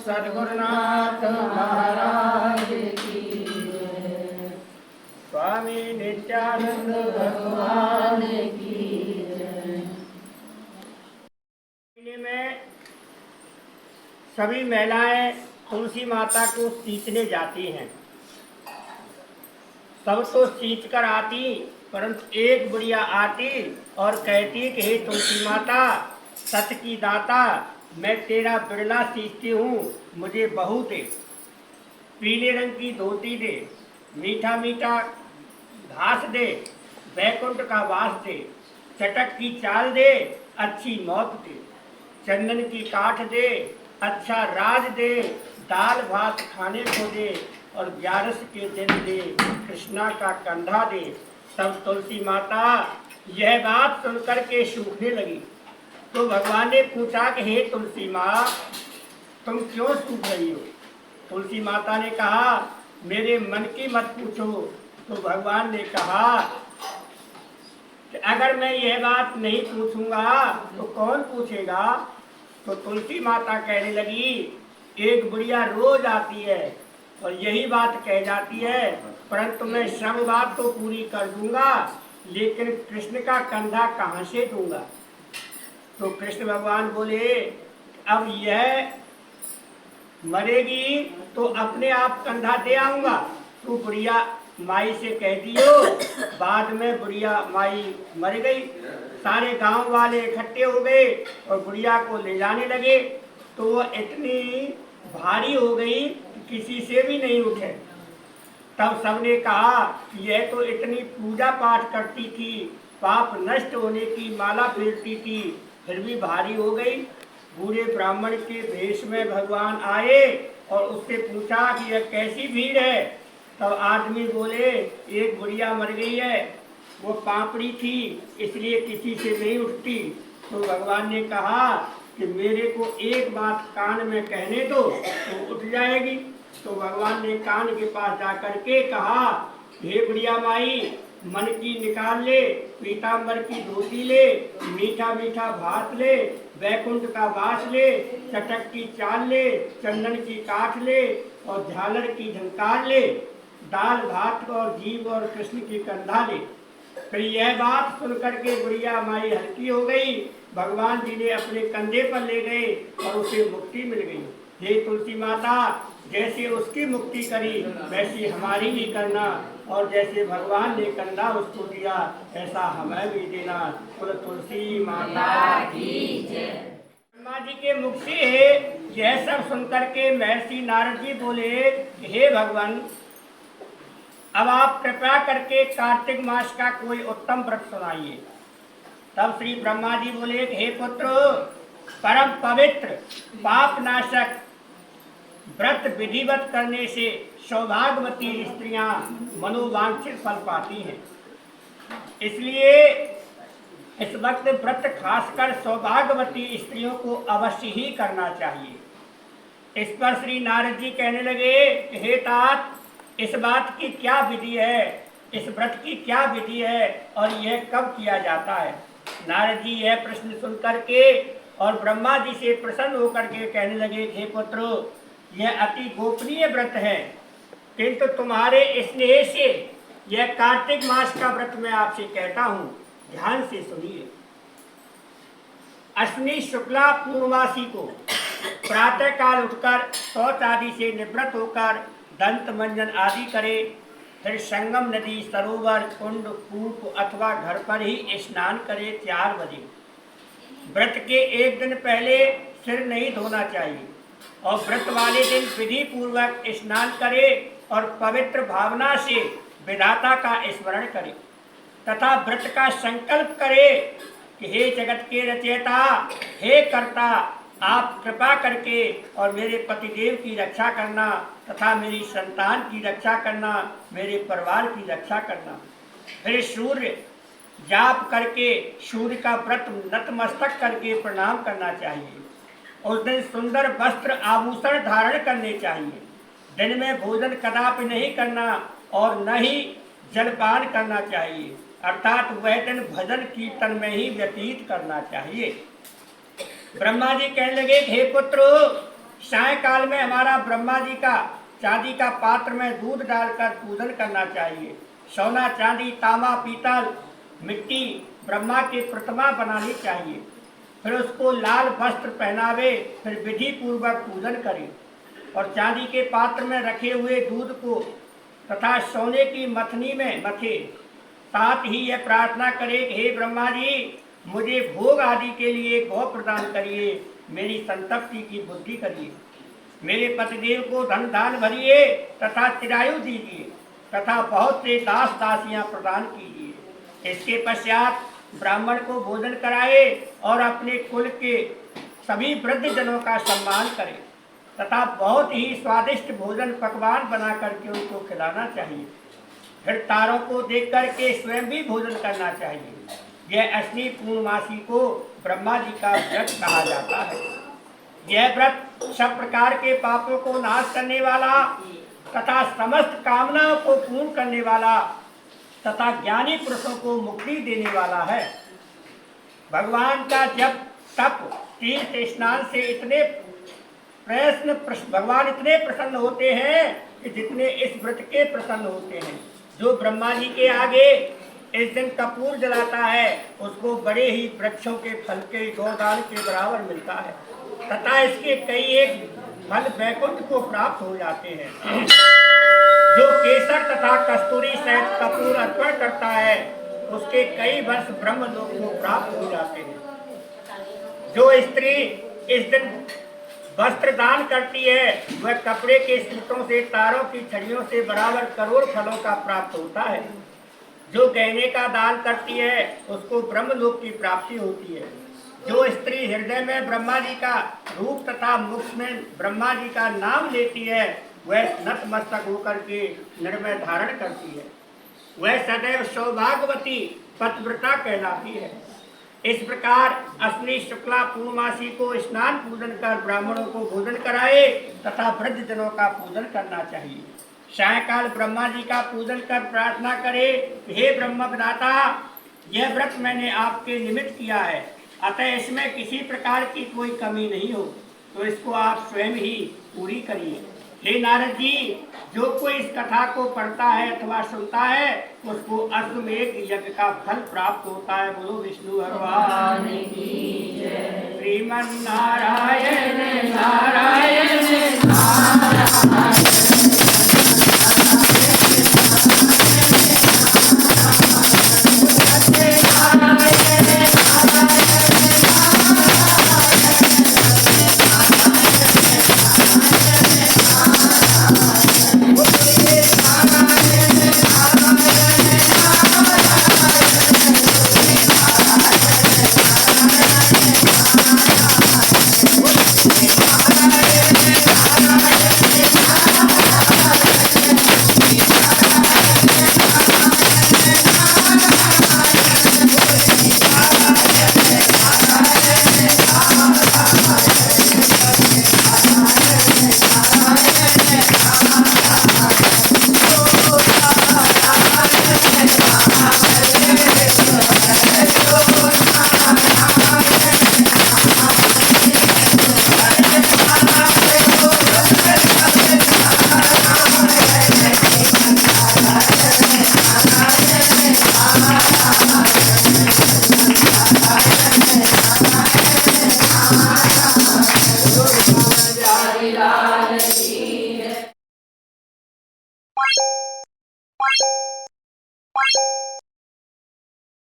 सद्गुरुनाथ महाराज की जय। स्वामी नित्यानंद भगवान की जय। में सभी महिलाएं तुलसी माता को सींचने जाती हैं। सब तो सींच कर आती, परंतु एक बुढ़िया आती और कहती कि हे तुलसी माता, सच की दाता, मैं तेरा बिरला सींचती हूँ, मुझे बहू दे, पीले रंग की धोती दे, मीठा मीठा घास दे, वैकुंठ का वास दे, चटक की चाल दे, अच्छी मौत दे, चंदन की काठ दे, अच्छा राज दे, दाल भात खाने को दे, और 11 के दिन दे, कृष्णा का कंधा दे। तब तुलसी माता यह बात सुनकर के सूखने लगी। तो भगवान ने पूछा कि हे तुलसी माँ, तुम क्यों सूख रही हो? तुलसी माता ने कहा, मेरे मन की मत पूछो। तो भगवान ने कहा कि अगर मैं यह बात नहीं पूछूंगा तो कौन पूछेगा? तो तुलसी माता कहने लगी, एक बुढ़िया रोज आती है और यही बात कह जाती है, परंतु मैं सब बात तो पूरी कर दूंगा, लेकिन कृष्ण का कंधा कहाँ से दूंगा? तो कृष्ण भगवान बोले, अब यह मरेगी तो अपने आप कंधा दे आऊंगा। तू बुढ़िया माई से कह दियो। बाद में बुढ़िया माई मर गई। सारे गांव वाले इकट्ठे हो गए और बुढ़िया को ले जाने लगे। तो वह इतनी भारी हो गई कि किसी से भी नहीं उठे। तब सबने कहा, यह तो इतनी पूजा पाठ करती थी, पाप नष्ट होने की माला फेरती थी, फिर भी भारी हो गई। बूढ़े ब्राह्मण के भेष में भगवान आए और उससे पूछा कि यह कैसी भीड़ है? तब आदमी बोले, एक बुढ़िया मर गई है, वो पापड़ी थी, इसलिए किसी से नहीं उठती। तो भगवान ने कहा कि मेरे को एक बात कान में कहने दो तो उठ जाएगी। तो भगवान ने कान के पास जाकर के कहा, हे बुढ़िया माई, मन की निकाल ले, पीताम्बर की धोती ले, मीठा मीठा भात ले, वैकुंठ का वास ले, चटक की चाल ले, चंदन की काठ ले, और झालर की झंकार ले, दाल भात और जीव और कृष्ण की कंधा ले। फिर यह बात सुनकर के बुढ़िया माई हल्की हो गई। भगवान जी ने अपने कंधे पर ले गए और उसे मुक्ति मिल गई। हे तुलसी माता, जैसे उसकी मुक्ति करी वैसी हमारी भी करना, और जैसे भगवान ने कंधा उसको दिया ऐसा हमें भी देना। बोलो तुलसी माता की जय। ब्रह्मा जी के मुख से यह सब सुनकर के महर्षि नारद जी बोले, हे भगवान, अब आप कृपया करके कार्तिक मास का कोई उत्तम व्रत सुनाइए। तब श्री ब्रह्मा जी बोले, हे पुत्र, परम पवित्र पाप नाशक व्रत विधिवत करने से सौभाग्यवती स्त्रियां मनोवांछित फल पाती हैं। इसलिए इस वक्त व्रत खासकर सौभाग्यवती स्त्रियों को अवश्य ही करना चाहिए। इस पर श्री नारद जी कहने लगे, हे तात, इस बात की क्या विधि है, इस व्रत की क्या विधि है और यह कब किया जाता है? नारद जी यह प्रश्न सुनकर के और ब्रह्मा जी से प्रसन्न होकर के कहने लगे, हे पुत्र, यह अति गोपनीय व्रत है, किंतु तुम्हारे स्नेह से यह कार्तिक मास का व्रत मैं आपसे कहता हूँ, ध्यान से सुनिए। अश्विनी शुक्ला पूर्णवासी को प्रातः काल उठकर शौच आदि से निवृत्त होकर दंत मंजन आदि करे, फिर संगम नदी, सरोवर, कुंड, कूप अथवा घर पर ही स्नान करे 4 बजे। व्रत के एक दिन पहले सिर नहीं धोना चाहिए और व्रत वाले दिन विधि पूर्वक स्नान करे और पवित्र भावना से विधाता का स्मरण करे तथा व्रत का संकल्प करे कि हे जगत के रचयिता, हे कर्ता, आप कृपा करके और मेरे पतिदेव की रक्षा करना तथा मेरी संतान की रक्षा करना, मेरे परिवार की रक्षा करना। फिर सूर्य जाप करके सूर्य का व्रत नतमस्तक करके प्रणाम करना चाहिए। उस दिन सुंदर वस्त्र आभूषण धारण करने चाहिए। दिन में भोजन कदापि नहीं करना और न ही जलपान करना चाहिए, अर्थात वह दिन भजन कीर्तन में ही व्यतीत करना चाहिए। ब्रह्मा जी कहने लगे, हे पुत्र, सायंकाल में हमारा ब्रह्मा जी का चांदी का पात्र में दूध डालकर पूजन करना चाहिए। सोना, चांदी, तांबा, पीतल, मिट्टी ब्रह्मा की प्रतिमा बनानी चाहिए। फिर उसको लाल वस्त्र पहनावे, फिर विधि पूर्वक पूजन करे और चांदी के पात्र में रखे हुए दूध को तथा सोने की मथनी में मथे। साथ ही यह प्रार्थना करे कि हे ब्रह्मा जी, मुझे भोग आदि के लिए गौ प्रदान करिए, मेरी संतप्ति की बुद्धि करिए, मेरे पतिदेव को धन दान भरिए तथा चिरायु दीजिए तथा बहुत से दास दासियां प्रदान कीजिए। इसके पश्चात ब्राह्मण को भोजन कराए और अपने कुल के सभी वृद्ध जनों का सम्मान करे तथा बहुत ही स्वादिष्ट भोजन पकवान बना करके उनको खिलाना चाहिए। फिर तारों को देख करके स्वयं भी भोजन करना चाहिए। यह असली पूर्णमासी को ब्रह्मा जी का व्रत कहा जाता है। यह व्रत सब प्रकार के पापों को नाश करने वाला तथा समस्त कामनाओं को पूर्ण करने वाला तथा ज्ञानी पुरुषों को मुक्ति देने वाला है। भगवान का जब तप, तीर्थ स्नान से भगवान इतने प्रसन्न होते हैं कि जितने इस व्रत के प्रसन्न होते हैं। जो ब्रह्मा जी के आगे इस दिन कपूर जलाता है उसको बड़े ही वृक्षों के फल के गोदान के बराबर मिलता है तथा इसके कई एक फल वैकुंठ को प्राप्त हो जाते हैं। जो केसर तथा कस्तूरी सहित कपूर अर्पण करता है उसके कई वर्ष ब्रह्मलोक को प्राप्त हो जाते हैं। जो स्त्री इस दिन वस्त्र दान करती है वह कपड़े के सूतों से, तारों की छड़ियों से बराबर करोड़ फलों का प्राप्त होता है। जो गहने का दान करती है उसको ब्रह्मलोक की प्राप्ति होती है। जो स्त्री हृदय में ब्रह्मा जी का रूप तथा मुख में ब्रह्मा जी का नाम लेती है वह नतमस्तक होकर के निर्भय धारण करती है। वह सदैव सौभाग्यवती पतिव्रता कहलाती है। इस प्रकार असली शुक्ला पूर्णमासी को स्नान पूजन कर ब्राह्मणों को भोजन कराए तथा वृद्ध जनों का पूजन करना चाहिए। सायंकाल ब्रह्मा जी का पूजन कर प्रार्थना करे, हे ब्रह्म विधाता, यह व्रत मैंने आपके निमित्त किया है, अतः इसमें किसी प्रकार की कोई कमी नहीं हो, तो इसको आप स्वयं ही पूरी करिए। हे नारद जी, जो कोई इस कथा को पढ़ता है अथवा सुनता है उसको अश्वमेध यज्ञ का फल प्राप्त होता है। बोलो विष्णु भगवान की जय। श्रीमन नारायण नारायण